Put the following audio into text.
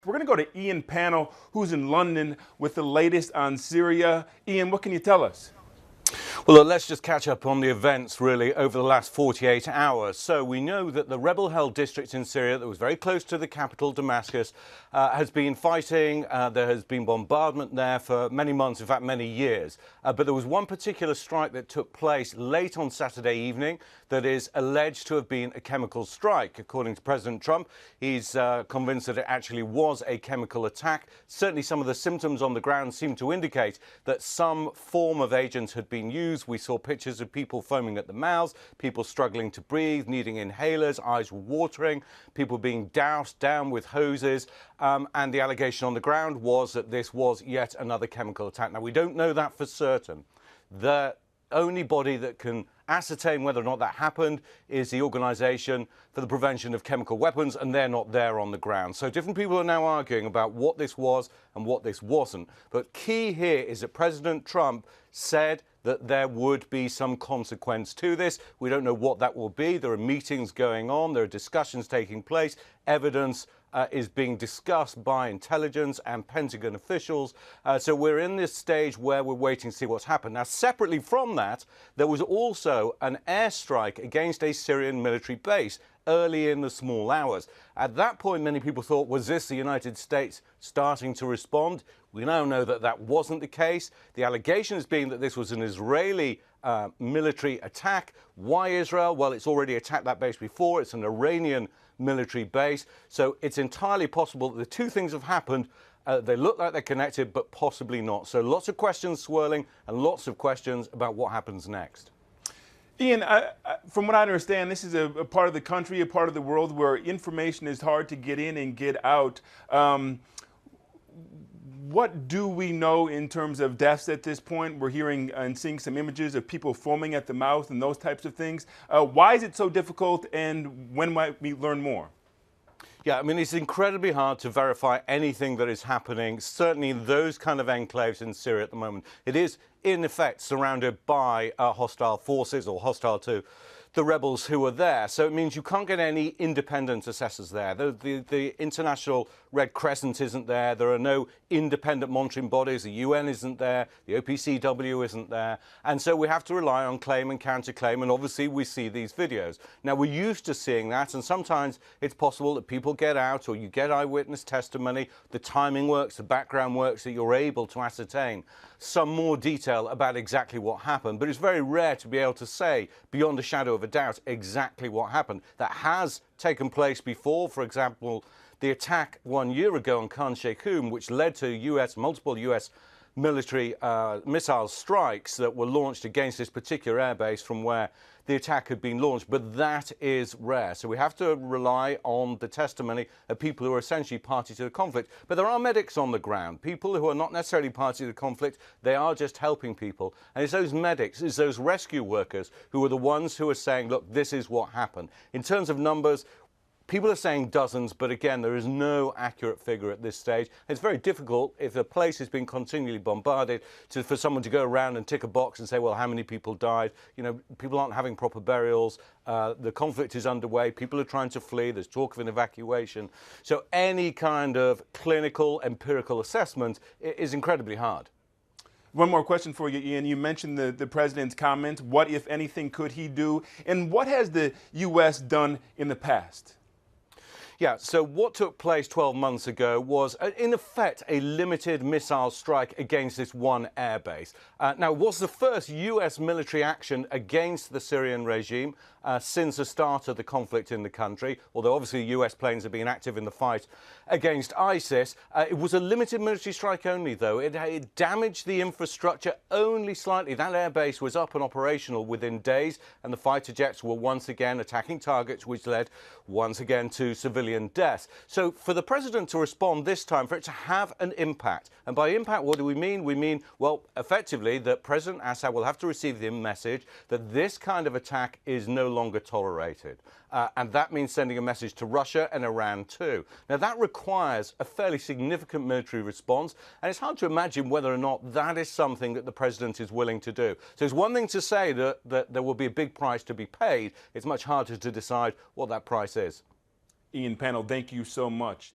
We're going to go to Ian Panel, who's in London with the latest on Syria. Ian, what can you tell us? Well, let's just catch up on the events, really, over the last 48 hours. So we know that the rebel-held district in Syria that was very close to the capital, Damascus, has been fighting. There has been bombardment there for many months, in fact, many years. But there was one particular strike that took place late on Saturday evening that is alleged to have been a chemical strike. According to President Trump, he's convinced that it actually was a chemical attack. Certainly some of the symptoms on the ground seem to indicate that some form of agent had been used. We saw pictures of people foaming at the mouths, people struggling to breathe, needing inhalers, eyes watering, people being doused down with hoses. And the allegation on the ground was that this was yet another chemical attack. Now, we don't know that for certain. The only body that can ascertain whether or not that happened is the Organisation for the Prevention of Chemical Weapons, and they're not there on the ground. So different people are now arguing about what this was and what this wasn't. But key here is that President Trump said that there would be some consequence to this. We don't know what that will be. There are meetings going on. There are discussions taking place. Evidence is being discussed by intelligence and Pentagon officials. So we're in this stage where we're waiting to see what's happened. Now, separately from that, there was also an airstrike against a Syrian military base early in the small hours. At that point, many people thought, was this the United States starting to respond? We now know that that wasn't the case. The allegation has been that this was an Israeli military attack. Why Israel? Well, it's already attacked that base before. It's an Iranian military base. So it's entirely possible that the two things have happened. They look like they're connected, but possibly not. So lots of questions swirling and lots of questions about what happens next. Ian, from what I understand, this is a part of the country, a part of the world where information is hard to get in and get out. What do we know in terms of deaths at this point? We're hearing and seeing some images of people foaming at the mouth and those types of things. Why is it so difficult, and when might we learn more? Yeah, I mean, it's incredibly hard to verify anything that is happening, certainly in those kind of enclaves in Syria at the moment. It is, in effect, surrounded by hostile forces or hostile to the rebels who are there. So it means you can't get any independent assessors there. The International Red Crescent isn't there. There are no independent monitoring bodies. The UN isn't there. The OPCW isn't there. And so we have to rely on claim and counterclaim. And obviously we see these videos. Now, we're used to seeing that. And sometimes it's possible that people get out or you get eyewitness testimony. The timing works, the background works, that you're able to ascertain some more detail about exactly what happened. But it's very rare to be able to say, beyond a shadow of a doubt, exactly what happened. That has taken place before. For example, the attack 1 year ago on Khan Sheikhoun, which led to multiple US military missile strikes that were launched against this particular airbase from where the attack had been launched. But that is rare. So we have to rely on the testimony of people who are essentially party to the conflict. But there are medics on the ground, people who are not necessarily party to the conflict. They are just helping people. And it's those medics, it's those rescue workers who are the ones who are saying, look, this is what happened. In terms of numbers, people are saying dozens, but again, there is no accurate figure at this stage. It's very difficult if a place has been continually bombarded for someone to go around and tick a box and say, well, how many people died? You know, people aren't having proper burials. The conflict is underway. People are trying to flee. There's talk of an evacuation. So any kind of clinical, empirical assessment is incredibly hard. One more question for you, Ian. You mentioned the president's comment. What, if anything, could he do? And what has the U.S. done in the past? Yeah, so what took place 12 months ago was, in effect, a limited missile strike against this one airbase. Now, it was the first U.S. military action against the Syrian regime since the start of the conflict in the country, although obviously U.S. planes have been active in the fight against ISIS. It was a limited military strike only, though. It damaged the infrastructure only slightly. That airbase was up and operational within days, and the fighter jets were once again attacking targets, which led once again to civilian deaths. So for the president to respond this time, for it to have an impact, and by impact, what do we mean? We mean, well, effectively, that President Assad will have to receive the message that this kind of attack is no longer tolerated. And that means sending a message to Russia and Iran too. Now, that requires a fairly significant military response, and it's hard to imagine whether or not that is something that the president is willing to do. So it's one thing to say that there will be a big price to be paid. It's much harder to decide what that price is. Ian Panel, thank you so much.